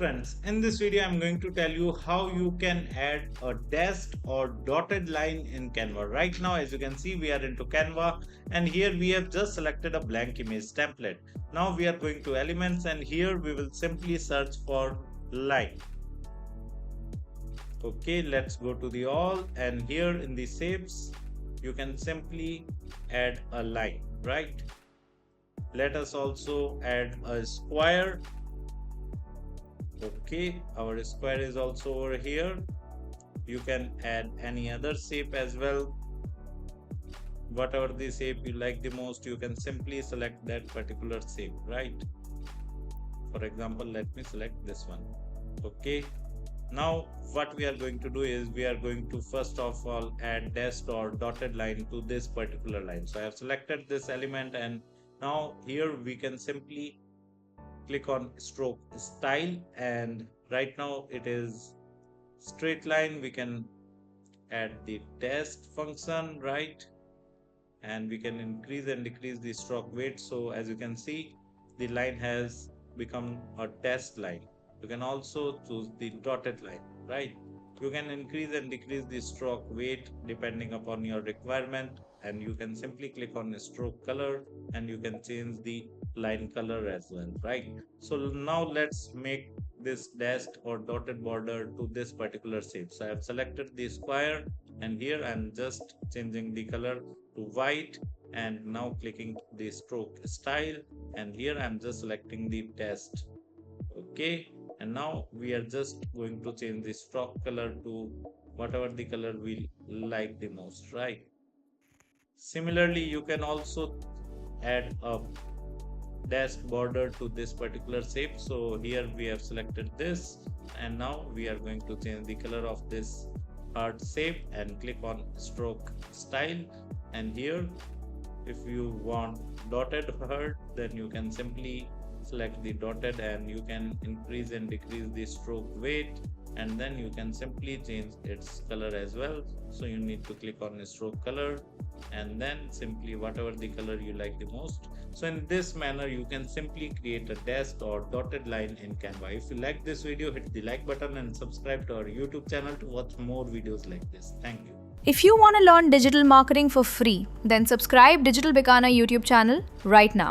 friends, in this video I'm going to tell you how you can add a dashed or dotted line in Canva. Right now, as you can see, we are into Canva and here we have just selected a blank image template. Now we are going to elements and here we will simply search for line. Okay, let's go to the all and here in the shapes you can simply add a line, right? Let us also add a square. Okay, our square is also over here. You can add any other shape as well. Whatever the shape you like the most, you can simply select that particular shape, right? For example, let me select this one. Okay, now what we are going to do is we are going to first of all add dashed or dotted line to this particular line. So I have selected this element and now here we can simply click on stroke style and right now it is straight line. We can add the dashed function, right? And we can increase and decrease the stroke weight. So as you can see, the line has become a dashed line. You can also choose the dotted line, right? You can increase and decrease the stroke weight depending upon your requirement, and you can simply click on stroke color and you can change the line color as well, right? So now let's make this dashed or dotted border to this particular shape. So I have selected the square and here I'm just changing the color to white and now clicking the stroke style and here I'm just selecting the dashed. Okay, and now we are just going to change the stroke color to whatever the color we like the most, right? Similarly, you can also add a dashed border to this particular shape. So here we have selected this and now we are going to change the color of this heart shape and click on stroke style, and here if you want dotted heart then you can simply select the dotted and you can increase and decrease the stroke weight and then you can simply change its color as well. So you need to click on stroke color and then simply whatever the color you like the most. So in this manner you can simply create a dashed or dotted line in Canva. If you like this video, hit the like button and subscribe to our YouTube channel to watch more videos like this. Thank you. If you want to learn digital marketing for free, then subscribe Digital Bikana YouTube channel right now.